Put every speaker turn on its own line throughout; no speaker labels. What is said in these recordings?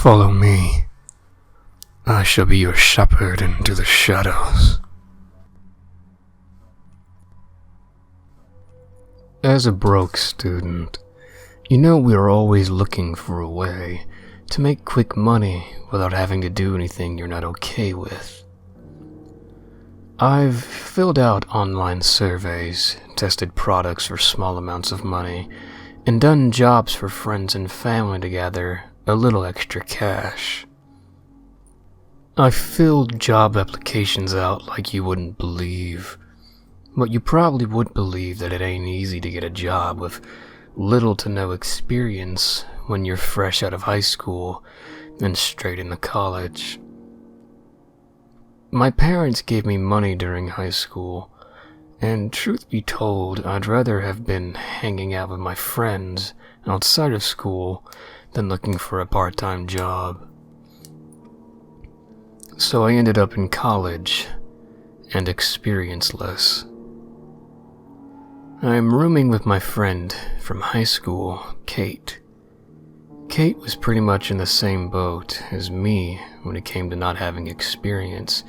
Follow me. I shall be your shepherd into the shadows. As a broke student, you know we are always looking for a way to make quick money without having to do anything you're not okay with. I've filled out online surveys, tested products for small amounts of money, and done jobs for friends and family to gather a little extra cash. I filled job applications out like you wouldn't believe, but you probably would believe that it ain't easy to get a job with little to no experience when you're fresh out of high school and straight into college. My parents gave me money during high school, and truth be told, I'd rather have been hanging out with my friends outside of school than looking for a part-time job. So I ended up in college, and experienceless. I'm rooming with my friend from high school, Kate. Kate was pretty much in the same boat as me when it came to not having experience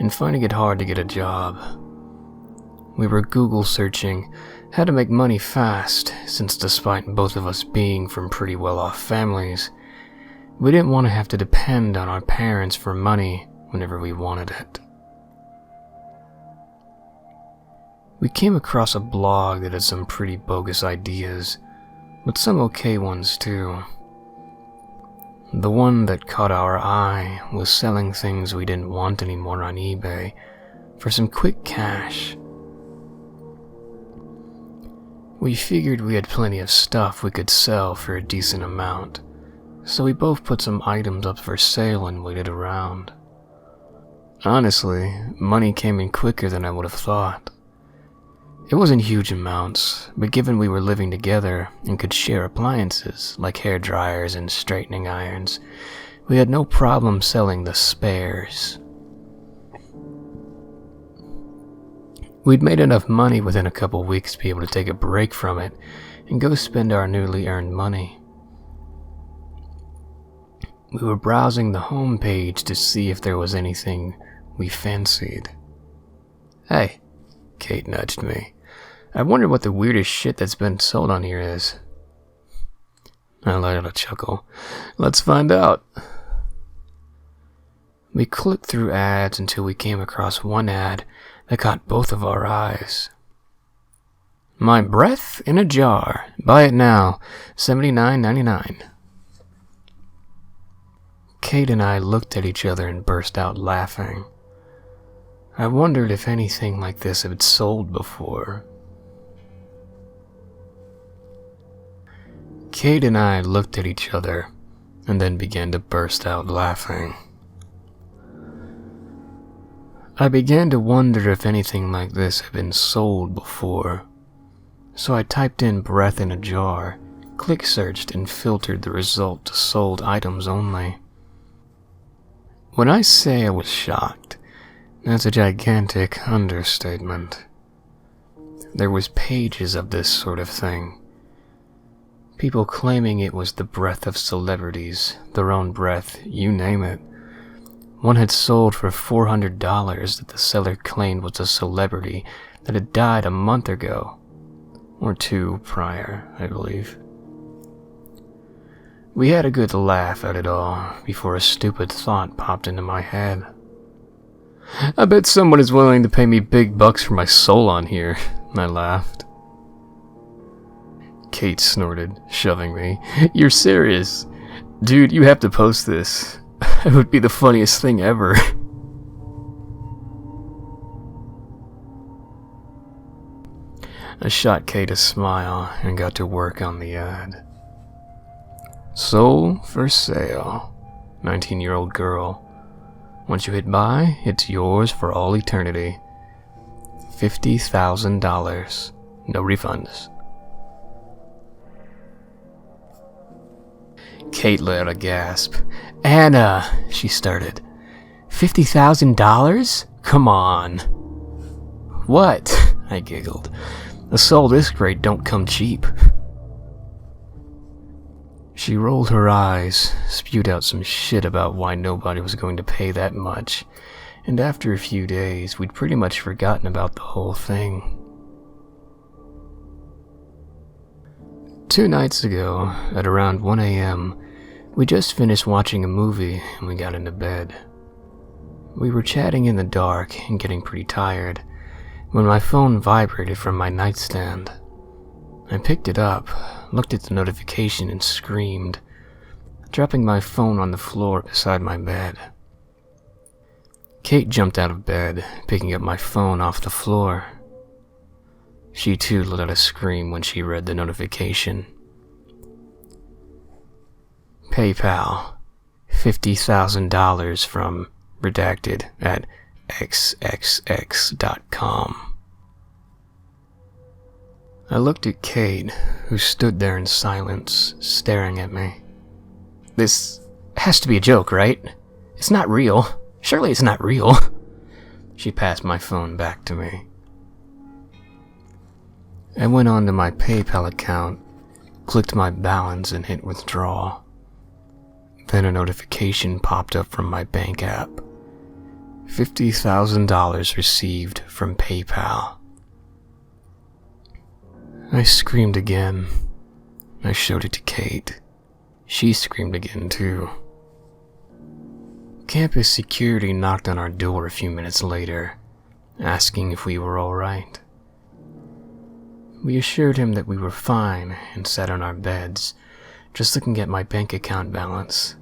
and finding it hard to get a job. We were Google searching how to make money fast, since despite both of us being from pretty well-off families, we didn't want to have to depend on our parents for money whenever we wanted it. We came across a blog that had some pretty bogus ideas, but some okay ones too. The one that caught our eye was selling things we didn't want anymore on eBay for some quick cash. We figured we had plenty of stuff we could sell for a decent amount, so we both put some items up for sale and waited around. Honestly, money came in quicker than I would have thought. It wasn't huge amounts, but given we were living together and could share appliances like hair dryers and straightening irons, we had no problem selling the spares. We'd made enough money within a couple weeks to be able to take a break from it and go spend our newly earned money. We were browsing the home page to see if there was anything we fancied. "Hey," Kate nudged me. "I wonder what the weirdest shit that's been sold on here is." I let out a chuckle. "Let's find out." We clicked through ads until we came across one ad that caught both of our eyes. "My breath in a jar. Buy it now. $79.99. Kate and I looked at each other and burst out laughing. I wondered if anything like this had sold before. Kate and I looked at each other and then began to burst out laughing. I began to wonder if anything like this had been sold before, so I typed in breath in a jar, click searched, and filtered the result to sold items only. When I say I was shocked, that's a gigantic understatement. There was pages of this sort of thing. People claiming it was the breath of celebrities, their own breath, you name it. One had sold for $400 that the seller claimed was a celebrity that had died a month ago, or two prior, I believe. We had a good laugh at it all before a stupid thought popped into my head. "I bet someone is willing to pay me big bucks for my soul on here," I laughed. Kate snorted, shoving me. "You're serious? Dude, you have to post this. It would be the funniest thing ever." I shot Kate a smile and got to work on the ad. "Soul for sale. 19-year-old girl. Once you hit buy, it's yours for all eternity. $50,000. No refunds." Kate let out a gasp. "Anna," she started. $50,000? Come on." "What?" I giggled. "A soul this great don't come cheap." She rolled her eyes, spewed out some shit about why nobody was going to pay that much, and after a few days, we'd pretty much forgotten about the whole thing. 2 nights ago, at around 1 a.m., we just finished watching a movie and we got into bed. We were chatting in the dark and getting pretty tired when my phone vibrated from my nightstand. I picked it up, looked at the notification and screamed, dropping my phone on the floor beside my bed. Kate jumped out of bed, picking up my phone off the floor. She too let out a scream when she read the notification. PayPal, $50,000 from redacted at xxx.com. I looked at Kate, who stood there in silence, staring at me. This has to be a joke, right? It's not real. Surely it's not real. She passed my phone back to me. I went onto my PayPal account, clicked my balance and hit withdraw. Then a notification popped up from my bank app. $50,000 received from PayPal. I screamed again. I showed it to Kate. She screamed again too. Campus security knocked on our door a few minutes later, asking if we were all right. We assured him that we were fine and sat on our beds, just looking at my bank account balance.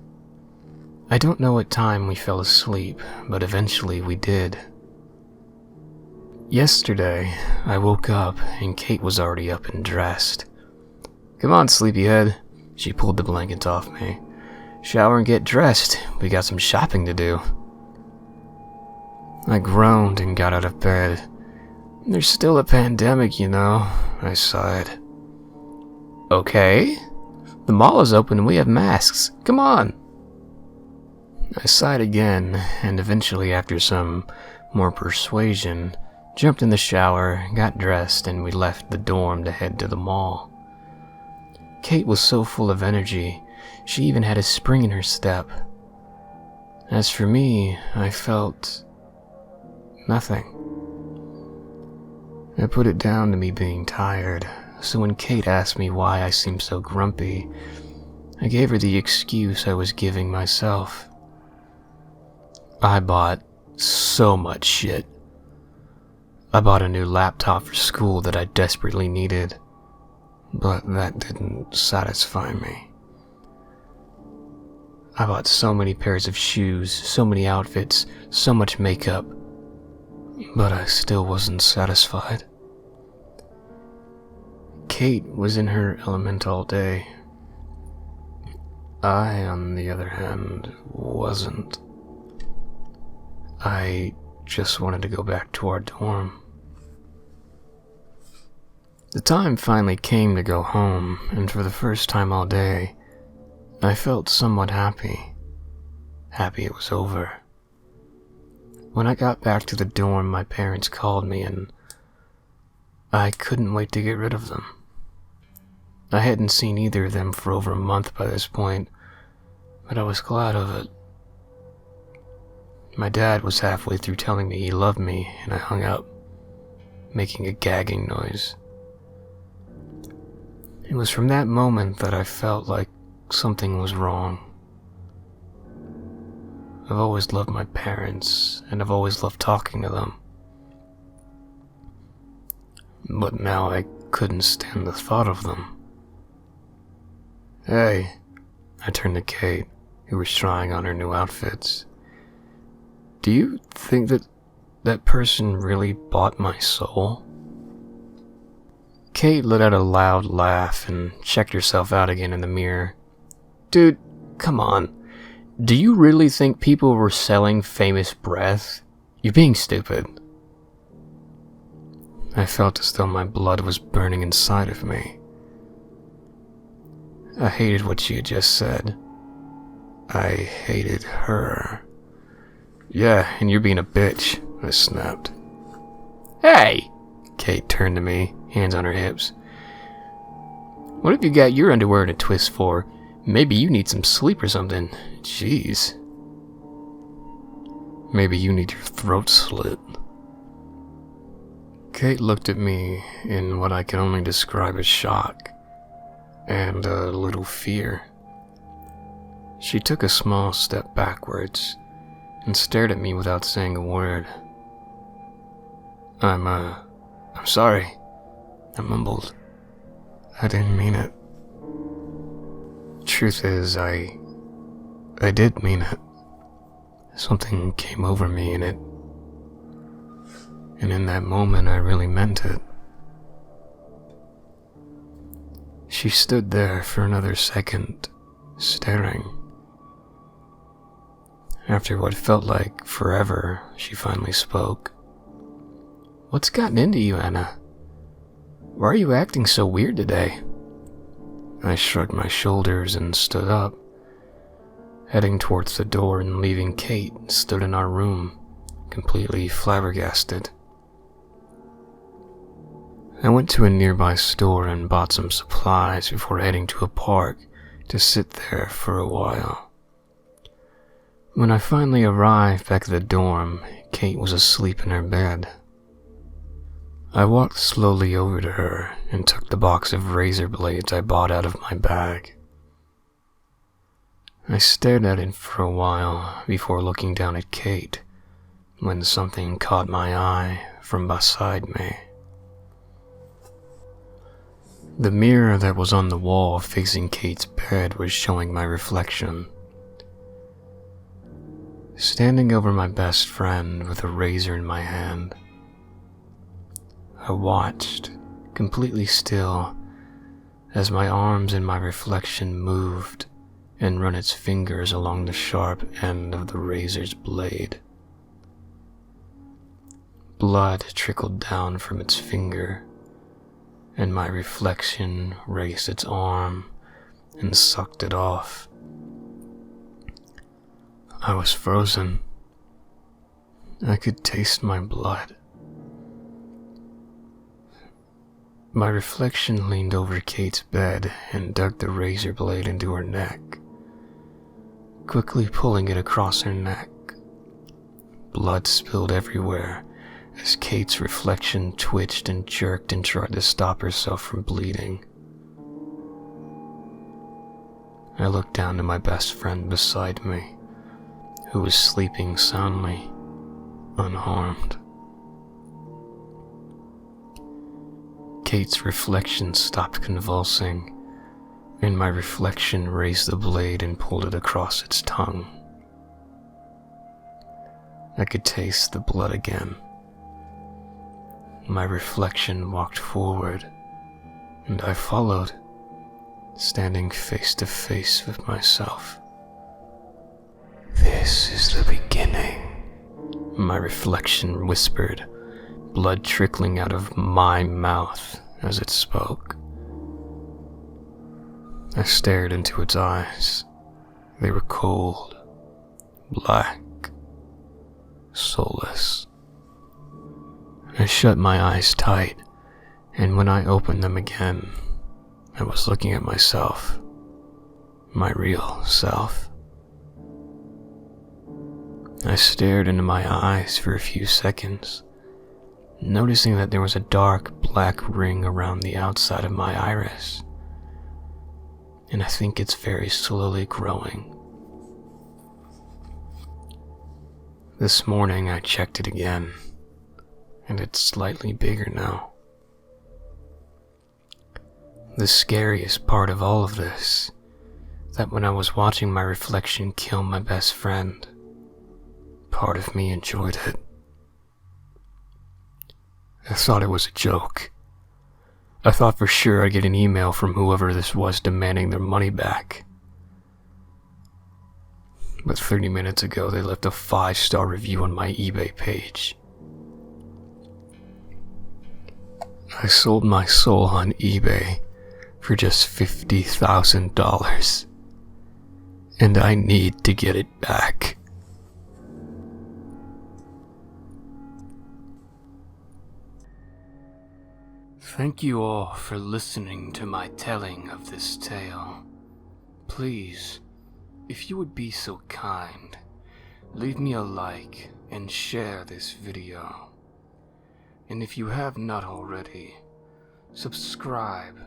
I don't know what time we fell asleep, but eventually we did. Yesterday, I woke up and Kate was already up and dressed. "Come on, sleepyhead." She pulled the blankets off me. "Shower and get dressed. We got some shopping to do." I groaned and got out of bed. "There's still a pandemic, you know," I sighed. "Okay. The mall is open and we have masks. Come on." I sighed again, and eventually, after some more persuasion, jumped in the shower, got dressed, and we left the dorm to head to the mall. Kate was so full of energy, she even had a spring in her step. As for me, I felt nothing. I put it down to me being tired, so when Kate asked me why I seemed so grumpy, I gave her the excuse I was giving myself. I bought so much shit. I bought a new laptop for school that I desperately needed, but that didn't satisfy me. I bought so many pairs of shoes, so many outfits, so much makeup, but I still wasn't satisfied. Kate was in her element all day. I, on the other hand, wasn't. I just wanted to go back to our dorm. The time finally came to go home, and for the first time all day, I felt somewhat happy. Happy it was over. When I got back to the dorm, my parents called me, and I couldn't wait to get rid of them. I hadn't seen either of them for over a month by this point, but I was glad of it. My dad was halfway through telling me he loved me, and I hung up, making a gagging noise. It was from that moment that I felt like something was wrong. I've always loved my parents, and I've always loved talking to them. But now I couldn't stand the thought of them. "Hey," I turned to Kate, who was trying on her new outfits. "Do you think that that person really bought my soul?" Kate let out a loud laugh and checked herself out again in the mirror. "Dude, come on. Do you really think people were selling famous breath? You're being stupid." I felt as though my blood was burning inside of me. I hated what she had just said. I hated her. "Yeah, and you're being a bitch," I snapped. "Hey!" Kate turned to me, hands on her hips. "What have you got your underwear in a twist for? Maybe you need some sleep or something. Jeez. Maybe you need your throat slit. Kate looked at me in what I can only describe as shock and a little fear. She took a small step backwards and stared at me without saying a word. I'm sorry, I mumbled. I didn't mean it. Truth is, I did mean it. Something came over me and in that moment I really meant it. She stood there for another second, staring. After what felt like forever, she finally spoke. What's gotten into you, Anna? Why are you acting so weird today? I shrugged my shoulders and stood up, heading towards the door and leaving Kate stood in our room, completely flabbergasted. I went to a nearby store and bought some supplies before heading to a park to sit there for a while. When I finally arrived back at the dorm, Kate was asleep in her bed. I walked slowly over to her and took the box of razor blades I bought out of my bag. I stared at it for a while before looking down at Kate when something caught my eye from beside me. The mirror that was on the wall facing Kate's bed was showing my reflection. Standing over my best friend with a razor in my hand, I watched, completely still, as my arms in my reflection moved and run its fingers along the sharp end of the razor's blade. Blood trickled down from its finger, and my reflection raised its arm and sucked it off. I was frozen. I could taste my blood. My reflection leaned over Kate's bed and dug the razor blade into her neck, quickly pulling it across her neck. Blood spilled everywhere as Kate's reflection twitched and jerked and tried to stop herself from bleeding. I looked down to my best friend beside me, who was sleeping soundly, unharmed. Kate's reflection stopped convulsing, and my reflection raised the blade and pulled it across its tongue. I could taste the blood again. My reflection walked forward, and I followed, standing face to face with myself. This is the beginning, my reflection whispered, blood trickling out of my mouth as it spoke. I stared into its eyes. They were cold, black, soulless. I shut my eyes tight, and when I opened them again, I was looking at myself, my real self. I stared into my eyes for a few seconds, noticing that there was a dark black ring around the outside of my iris, and I think it's very slowly growing. This morning I checked it again, and it's slightly bigger now. The scariest part of all of this, that when I was watching my reflection kill my best friend, part of me enjoyed it. I thought it was a joke. I thought for sure I'd get an email from whoever this was demanding their money back. But 30 minutes ago they left a 5-star review on my eBay page. I sold my soul on eBay for just $50,000, and I need to get it back. Thank you all for listening to my telling of this tale. Please, if you would be so kind, leave me a like and share this video. And if you have not already, subscribe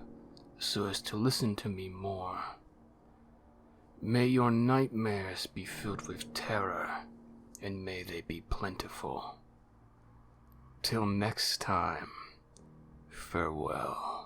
so as to listen to me more. May your nightmares be filled with terror, and may they be plentiful. Till next time, farewell.